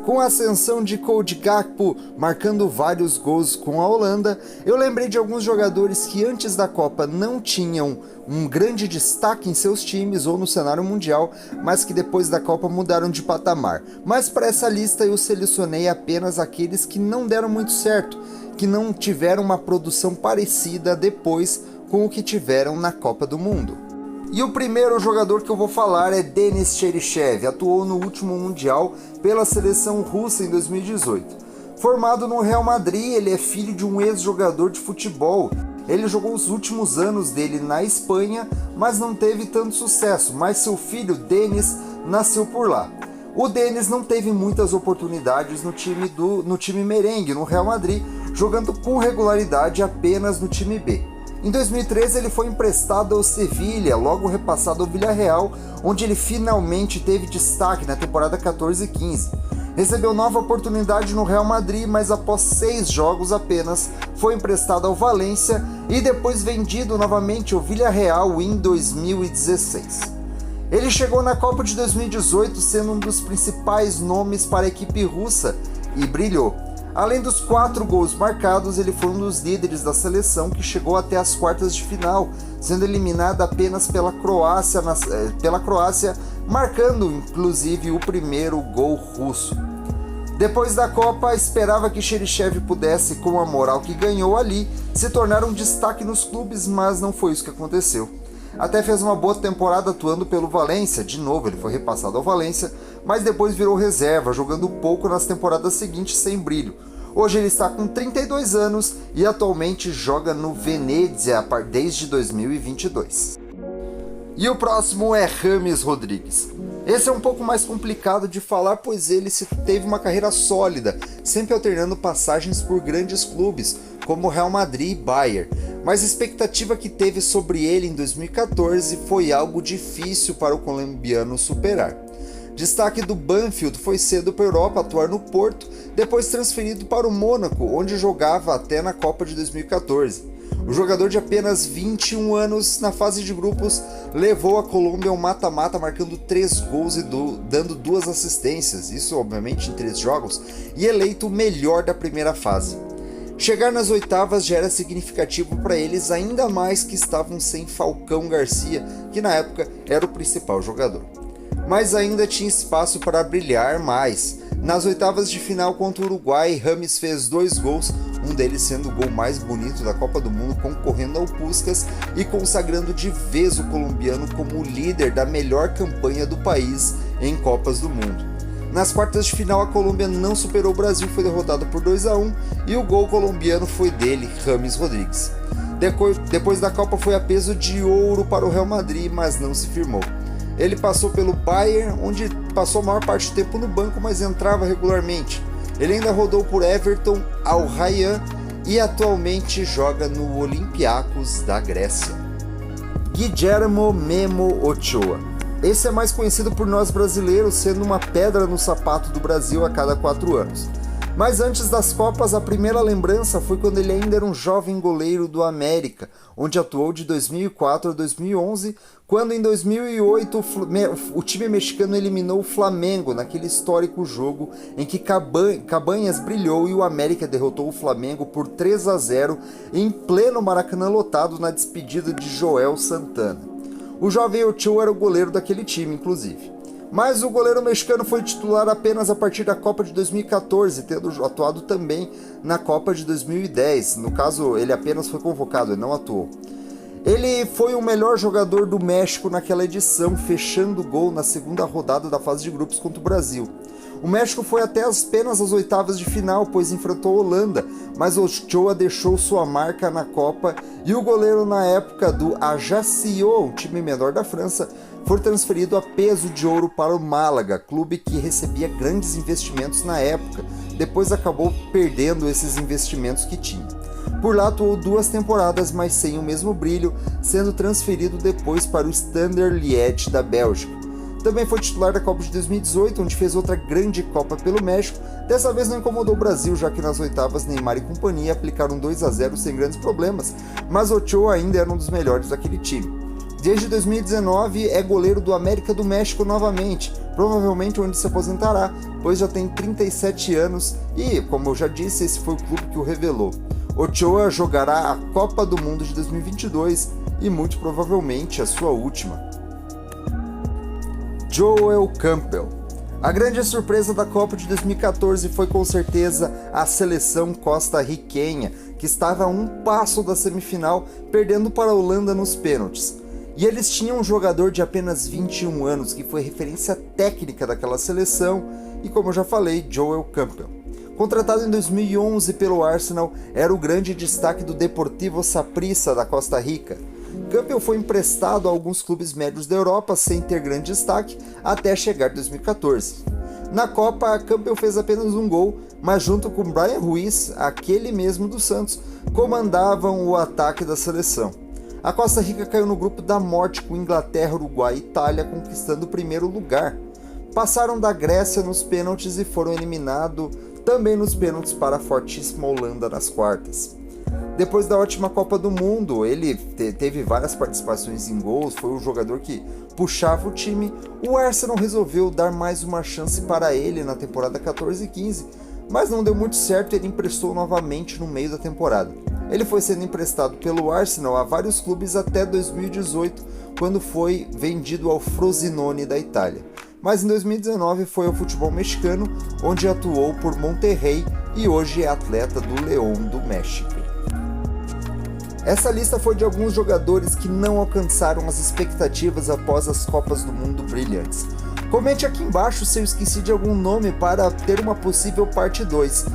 Com a ascensão de Cody Gakpo marcando vários gols com a Holanda, eu lembrei de alguns jogadores que antes da Copa não tinham um grande destaque em seus times ou no cenário mundial, mas que depois da Copa mudaram de patamar. Mas para essa lista eu selecionei apenas aqueles que não deram muito certo, que não tiveram uma produção parecida depois com o que tiveram na Copa do Mundo. E o primeiro jogador que eu vou falar é Denis Cheryshev, atuou no último Mundial pela seleção russa em 2018. Formado no Real Madrid, ele é filho de um ex-jogador de futebol. Ele jogou os últimos anos dele na Espanha, mas não teve tanto sucesso, mas seu filho Denis nasceu por lá. O Denis não teve muitas oportunidades no time merengue, no Real Madrid, jogando com regularidade apenas no time B. Em 2013 ele foi emprestado ao Sevilha, logo repassado ao Villarreal, onde ele finalmente teve destaque na temporada 14 e 15. Recebeu nova oportunidade no Real Madrid, mas após 6 jogos apenas, foi emprestado ao Valência e depois vendido novamente ao Villarreal em 2016. Ele chegou na Copa de 2018 sendo um dos principais nomes para a equipe russa e brilhou. Além dos 4 gols marcados, ele foi um dos líderes da seleção que chegou até as quartas de final, sendo eliminada apenas pela Croácia, marcando inclusive o primeiro gol russo. Depois da Copa, esperava que Cheryshev pudesse, com a moral que ganhou ali, se tornar um destaque nos clubes, mas não foi isso que aconteceu. Até fez uma boa temporada atuando pelo Valência, de novo ele foi repassado ao Valência, mas depois virou reserva, jogando pouco nas temporadas seguintes sem brilho. Hoje ele está com 32 anos e atualmente joga no Venezia desde 2022. E o próximo é James Rodrigues. Esse é um pouco mais complicado de falar, pois ele teve uma carreira sólida, sempre alternando passagens por grandes clubes, como Real Madrid e Bayern, mas a expectativa que teve sobre ele em 2014 foi algo difícil para o colombiano superar. Destaque do Banfield, foi cedo para a Europa atuar no Porto, depois transferido para o Mônaco, onde jogava até na Copa de 2014. O jogador de apenas 21 anos, na fase de grupos, levou a Colômbia ao mata-mata, marcando 3 gols e dando 2 assistências, isso obviamente em 3 jogos, e eleito o melhor da primeira fase. Chegar nas oitavas já era significativo para eles, ainda mais que estavam sem Falcão Garcia, que na época era o principal jogador. Mas ainda tinha espaço para brilhar mais. Nas oitavas de final contra o Uruguai, James fez 2 gols, um deles sendo o gol mais bonito da Copa do Mundo, concorrendo ao Puskás e consagrando de vez o colombiano como o líder da melhor campanha do país em Copas do Mundo. Nas quartas de final, a Colômbia não superou o Brasil, foi derrotada por 2-1 e o gol colombiano foi dele, James Rodrigues. Depois da Copa foi a peso de ouro para o Real Madrid, mas não se firmou. Ele passou pelo Bayern, onde passou a maior parte do tempo no banco, mas entrava regularmente. Ele ainda rodou por Everton, Al Rayyan e atualmente joga no Olympiacos da Grécia. Guillermo Memo Ochoa. Esse é mais conhecido por nós brasileiros, sendo uma pedra no sapato do Brasil a cada 4 anos. Mas antes das Copas, a primeira lembrança foi quando ele ainda era um jovem goleiro do América, onde atuou de 2004 a 2011, quando em 2008 o time mexicano eliminou o Flamengo naquele histórico jogo em que Cabanhas brilhou e o América derrotou o Flamengo por 3-0 em pleno Maracanã lotado na despedida de Joel Santana. O jovem Ochoa era o goleiro daquele time, inclusive. Mas o goleiro mexicano foi titular apenas a partir da Copa de 2014, tendo atuado também na Copa de 2010. No caso, ele apenas foi convocado, ele não atuou. Ele foi o melhor jogador do México naquela edição, fechando o gol na segunda rodada da fase de grupos contra o Brasil. O México foi até apenas as oitavas de final, pois enfrentou a Holanda, mas Ochoa deixou sua marca na Copa e o goleiro na época do Ajaccio, um time menor da França, foi transferido a peso de ouro para o Málaga, clube que recebia grandes investimentos na época, depois acabou perdendo esses investimentos que tinha. Por lá atuou 2 temporadas, mas sem o mesmo brilho, sendo transferido depois para o Standard Liège da Bélgica. Também foi titular da Copa de 2018, onde fez outra grande Copa pelo México. Dessa vez não incomodou o Brasil, já que nas oitavas Neymar e companhia aplicaram 2-0 sem grandes problemas, mas Ochoa ainda era um dos melhores daquele time. Desde 2019 é goleiro do América do México novamente, provavelmente onde se aposentará, pois já tem 37 anos e, como eu já disse, esse foi o clube que o revelou. Ochoa jogará a Copa do Mundo de 2022 e muito provavelmente a sua última. Joel Campbell. A grande surpresa da Copa de 2014 foi com certeza a seleção costarriquenha, que estava a um passo da semifinal, perdendo para a Holanda nos pênaltis. E eles tinham um jogador de apenas 21 anos, que foi referência técnica daquela seleção, e como eu já falei, Joel Campbell. Contratado em 2011 pelo Arsenal, era o grande destaque do Deportivo Saprissa da Costa Rica. Campbell foi emprestado a alguns clubes médios da Europa sem ter grande destaque até chegar em 2014. Na Copa, Campbell fez apenas um gol, mas junto com Brian Ruiz, aquele mesmo do Santos, comandavam o ataque da seleção. A Costa Rica caiu no grupo da morte com Inglaterra, Uruguai e Itália, conquistando o primeiro lugar. Passaram da Grécia nos pênaltis e foram eliminados também nos pênaltis para a fortíssima Holanda nas quartas. Depois da ótima Copa do Mundo, ele teve várias participações em gols, foi o jogador que puxava o time. O Arsenal resolveu dar mais uma chance para ele na temporada 14 e 15, mas não deu muito certo e ele emprestou novamente no meio da temporada. Ele foi sendo emprestado pelo Arsenal a vários clubes até 2018, quando foi vendido ao Frosinone da Itália. Mas em 2019 foi ao futebol mexicano, onde atuou por Monterrey e hoje é atleta do León do México. Essa lista foi de alguns jogadores que não alcançaram as expectativas após as Copas do Mundo brilhantes. Comente aqui embaixo se eu esqueci de algum nome para ter uma possível parte 2.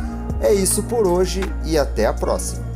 É isso por hoje e até a próxima.